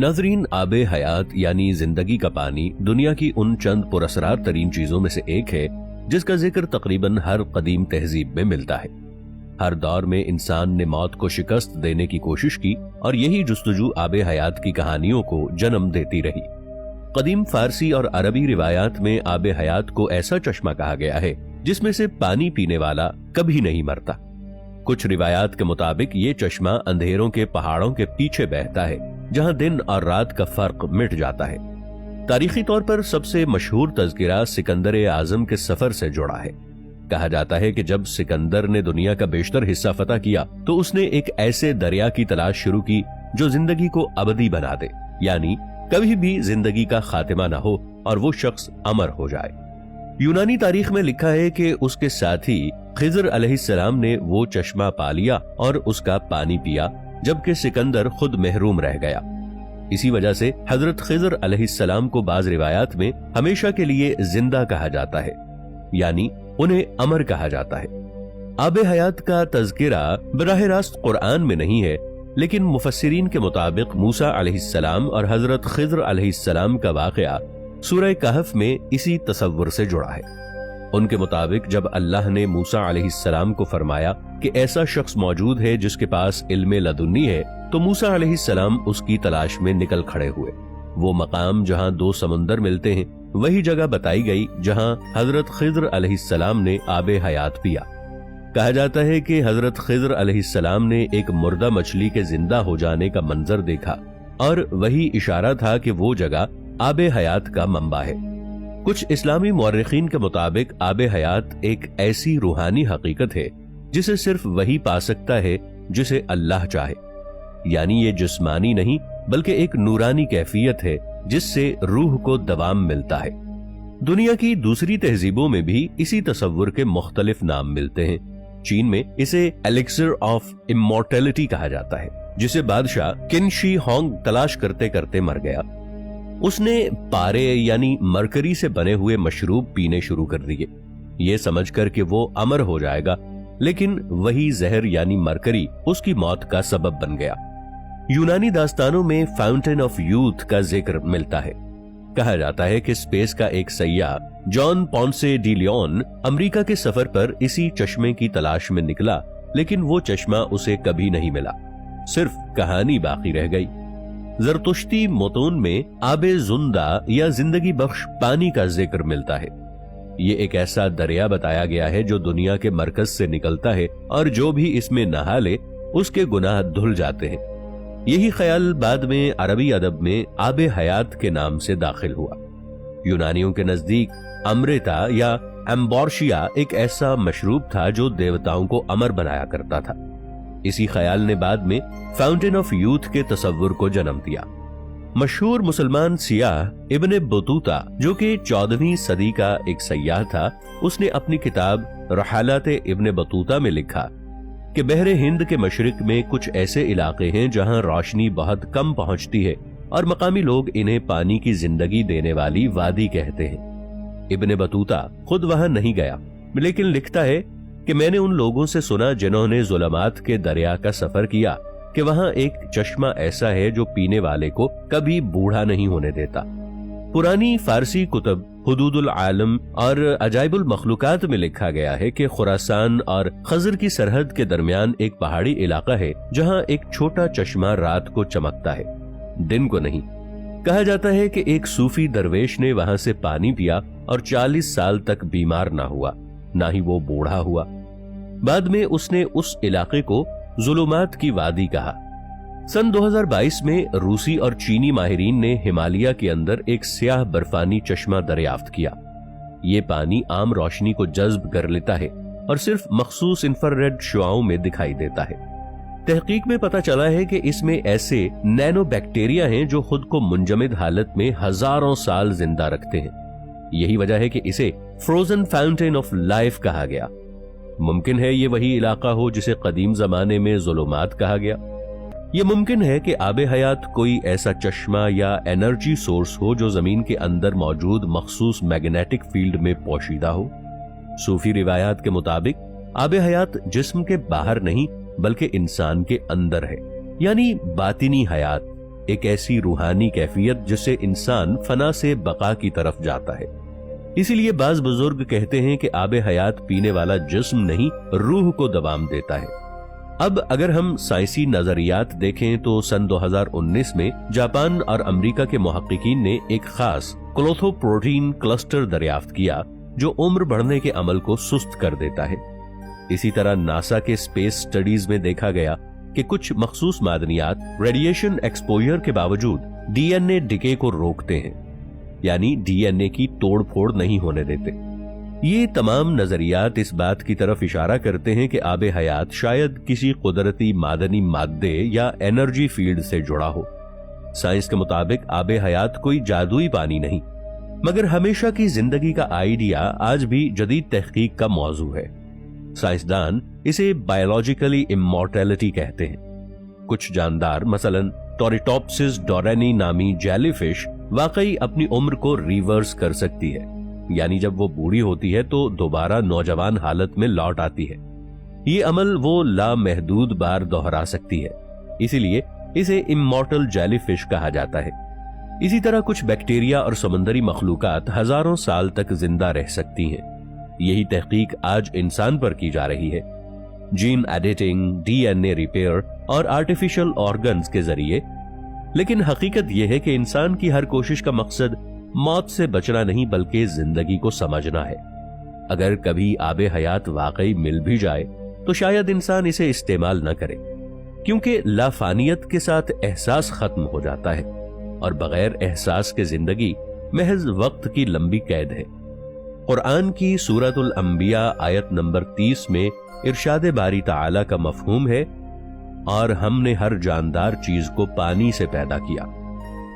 नाजरीन, आब हयात यानी जिंदगी का पानी दुनिया की उन चंद पुरअसरार तरीन चीजों में से एक है जिसका जिक्र तकरीबन हर कदीम तहजीब में मिलता है। हर दौर में इंसान ने मौत को शिकस्त देने की कोशिश की और यही जुस्तजू आब हयात की कहानियों को जन्म देती रही। कदीम फारसी और अरबी रिवायात में आब हयात को ऐसा चश्मा कहा गया है जिसमें से पानी पीने वाला कभी नहीं मरता। कुछ रिवायात के मुताबिक ये चश्मा अंधेरों के पहाड़ों के पीछे बहता है जहां दिन और रात का फर्क मिट जाता है। तारीखी तौर पर सबसे मशहूर तज़किरा सिकंदर आजम के सफर से जुड़ा है। कहा जाता है कि जब सिकंदर ने दुनिया का बेशतर हिस्सा फतह किया तो उसने एक ऐसे दरिया की तलाश शुरू की जो जिंदगी को अबदी बना दे, यानी कभी भी जिंदगी का खातिमा ना हो और वो शख्स अमर हो जाए। यूनानी तारीख में लिखा है कि उसके साथी खिज़र अलैहिस्सलाम ने वो चश्मा पा लिया और उसका पानी पिया, जबकि सिकंदर खुद महरूम रह गया। इसी वजह से हजरत खिज़र अलैहिस्सलाम को बाज रिवायात में हमेशा के लिए जिंदा कहा जाता है, यानी उन्हें अमर कहा जाता है। आब हयात का तज़किरा बराह रास्त कुरान में नहीं है, लेकिन मुफस्सिरीन के मुताबिक मूसा अलैहिस्सलाम और हजरत खिज़र अलैहिस्सलाम का वाक़या सूरह कहफ में इसी तसव्वुर से जुड़ा है। उनके मुताबिक जब अल्लाह ने मूसा अलैहिस्सलाम को फरमाया कि ऐसा शख्स मौजूद है जिसके पास इल्मे लदुन्नी है, तो मूसा अलैहिस्सलाम उसकी तलाश में निकल खड़े हुए। वो मकाम जहां दो समुंदर मिलते हैं वही जगह बताई गई जहां हजरत खिज़र अलैहिस्सलाम ने आब हयात पिया। कहा जाता है कि हजरत खिज़र अलैहिस्सलाम ने एक मुर्दा मछली के जिंदा हो जाने का मंजर देखा और वही इशारा था कि वो जगह आब हयात का मंबा है। कुछ इस्लामी मुअर्रिखीन के मुताबिक आब हयात एक ऐसी रूहानी हकीकत है जिसे सिर्फ वही पा सकता है जिसे अल्लाह चाहे, यानी ये जिस्मानी नहीं बल्कि एक नूरानी कैफियत है जिससे रूह को दवाम मिलता है। दुनिया की दूसरी तहजीबों में भी इसी तसव्वुर के मुख्तलिफ नाम मिलते हैं। चीन में इसे एलिक्सिर ऑफ इमॉर्टैलिटी कहा जाता है, जिसे बादशाह किन शी होंग तलाश करते करते मर गया। उसने पारे यानी मरकरी से बने हुए मशरूब पीने शुरू कर दिए, ये समझकर कि वो अमर हो जाएगा, लेकिन वही जहर यानी मरकरी उसकी मौत का सबब बन गया। यूनानी दास्तानों में फाउंटेन ऑफ यूथ का जिक्र मिलता है। कहा जाता है कि स्पेस का एक सैयाह जॉन पॉन्से डी लियोन अमेरिका के सफर पर इसी चश्मे की तलाश में निकला, लेकिन वो चश्मा उसे कभी नहीं मिला, सिर्फ कहानी बाकी रह गई। जरतुश्ती मतून में आबे जुंदा या जिंदगी बख्श पानी का जिक्र मिलता है। ये एक ऐसा दरिया बताया गया है जो दुनिया के मरकज से निकलता है और जो भी इसमें नहा ले उसके गुनाह धुल जाते हैं। यही ख्याल बाद में अरबी अदब में आब हयात के नाम से दाखिल हुआ। यूनानियों के नजदीक अमृता या एम्बोर्शिया एक ऐसा मशरूब था जो देवताओं को अमर बनाया करता था। इसी ख्याल ने बाद में फाउंटेन ऑफ यूथ के तसव्वुर को जन्म दिया। मशहूर मुसलमान सियाह इब्ने बतूता, जो कि 14वीं सदी का एक सयाह था, उसने अपनी किताब रहालत इब्ने बतूता में लिखा कि बहरे हिंद के मशरिक में कुछ ऐसे इलाके हैं जहां रोशनी बहुत कम पहुंचती है और मकामी लोग इन्हें पानी की जिंदगी देने वाली वादी कहते हैं। इब्ने बतूता खुद वहां नहीं गया, लेकिन लिखता है कि मैंने उन लोगों से सुना जिन्होंने जुलमात के दरिया का सफर किया कि वहां एक चश्मा ऐसा है जो पीने वाले को कभी बूढ़ा नहीं होने देता। पुरानी फारसी कुतब हुदूदुल आलम और अजाइबुल मखलूकात में लिखा गया है कि खुरासान और खजर की सरहद के दरमियान एक पहाड़ी इलाका है जहां एक छोटा चश्मा रात को चमकता है, दिन को नहीं। कहा जाता है कि एक सूफी दरवेश ने वहां से पानी पिया और 40 साल तक बीमार ना हुआ, ना ही वो बूढ़ा हुआ। बाद में उसने उस इलाके को जुलुमात की वादी कहा। सन 2022 में रूसी और चीनी माहिरीन ने हिमालय के अंदर एक स्याह बर्फानी चश्मा दरियाफ्त किया। ये पानी आम रोशनी को जज्ब कर लेता है और सिर्फ मखसूस इंफ्रारेड शुआओं में दिखाई देता है। तहकीक में पता चला है कि इसमें ऐसे नैनो बैक्टीरिया हैं जो खुद को मुंजमद हालत में हजारों साल जिंदा रखते हैं। यही वजह है कि इसे फ्रोजन फाउंटेन ऑफ लाइफ कहा गया। मुमकिन है ये वही इलाका हो जिसे कदीम जमाने में जुलुमात कहा गया। ये मुमकिन है कि आब हयात कोई ऐसा चश्मा या एनर्जी सोर्स हो जो जमीन के अंदर मौजूद मखसूस मैग्नेटिक फील्ड में पोशीदा हो। सूफी रिवायात के मुताबिक आब हयात जिस्म के बाहर नहीं बल्कि इंसान के अंदर है, यानी बातिनी हयात, एक ऐसी रूहानी कैफियत जिससे इंसान फना से बका की तरफ जाता है। इसीलिए बाज बुजुर्ग कहते हैं कि आबे हयात पीने वाला जिस्म नहीं, रूह को दवाम देता है। अब अगर हम साइंसी नजरियात देखें तो सन 2019 में जापान और अमेरिका के मुहक्किकीन ने एक खास क्लोथोप्रोटीन क्लस्टर दरियाफ्त किया जो उम्र बढ़ने के अमल को सुस्त कर देता है। इसी तरह नासा के स्पेस स्टडीज में देखा गया कि कुछ मखसूस मादनियात रेडिएशन एक्सपोजर के बावजूद डीएनए डिके को रोकते हैं, यानी डीएनए की तोड़ फोड़ नहीं होने देते। ये तमाम नजरियात इस बात की तरफ इशारा करते हैं कि आबे हयात शायद किसी कुदरती मादनी मादे या एनर्जी फील्ड से जुड़ा हो। साइंस के मुताबिक आबे हयात कोई जादुई पानी नहीं, मगर हमेशा की जिंदगी का आइडिया आज भी जदीद तहकीक का मौजू है। साइंसदान इसे बायोलॉजिकली इमॉर्टैलिटी कहते हैं। कुछ जानदार मसलन टोरिटोप्सिस डोरेनी नामी जेलीफिश वाकई अपनी उम्र को रिवर्स कर सकती है, यानी जब वो बूढ़ी होती है तो दोबारा नौजवान हालत में लौट आती है। ये अमल वो लामहदूद बार दोहरा सकती है, इसीलिए इसे इमॉर्टल जेलीफिश कहा जाता है। इसी तरह कुछ बैक्टीरिया और समुद्री मखलूकात हजारों साल तक जिंदा रह सकती हैं। यही तहकीक आज इंसान पर की जा रही है। जीन एडिटिंग, डीएनए रिपेयर और आर्टिफिशियल ऑर्गन्स के जरिए। लेकिन हकीकत यह है कि इंसान की हर कोशिश का मकसद मौत से बचना नहीं बल्कि जिंदगी को समझना है। अगर कभी आबे हयात वाकई मिल भी जाए तो शायद इंसान इसे इस्तेमाल न करे, क्योंकि लाफानियत के साथ एहसास खत्म हो जाता है और बगैर एहसास के जिंदगी महज वक्त की लंबी कैद है। कुरान की सूरतुल अंबिया आयत नंबर 30 में इरशाद बारी ताला का मफहूम है, और हमने हर जानदार चीज को पानी से पैदा किया।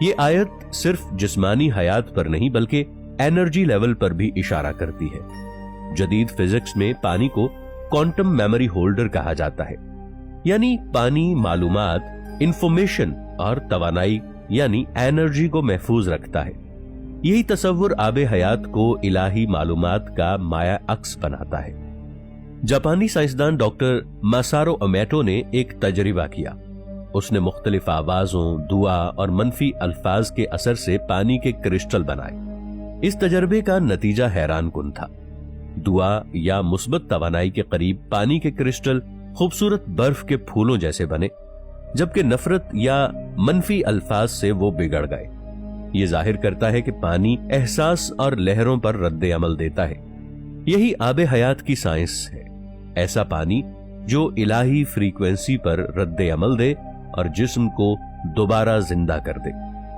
ये आयत सिर्फ जिस्मानी हयात पर नहीं बल्कि एनर्जी लेवल पर भी इशारा करती है। जदीद फिजिक्स में पानी को क्वांटम मेमोरी होल्डर कहा जाता है, यानी पानी मालूमात, इंफॉर्मेशन और तवानाई यानी एनर्जी को महफूज रखता है। यही तसव्वुर आबे हयात को इलाही मालूमात का माया अक्स बनाता है। जापानी साइंसदान डॉक्टर मासारो अमेटो ने एक तजरिबा किया। उसने मुख्तलिफ आवाजों, दुआ और मनफी अल्फाज के असर से पानी के क्रिस्टल बनाए। इस तजर्बे का नतीजा हैरान कुन था। दुआ या मुस्बत तवानाई के करीब पानी के क्रिस्टल खूबसूरत बर्फ के फूलों जैसे बने, जबकि नफरत या मनफी अल्फाज से वो बिगड़ गए। ये जाहिर करता है कि पानी एहसास और लहरों पर रद्द अमल देता है। यही आबे हयात की साइंस है, ऐसा पानी जो इलाही फ्रीक्वेंसी पर रद्द अमल दे और जिस्म को दोबारा जिंदा कर दे।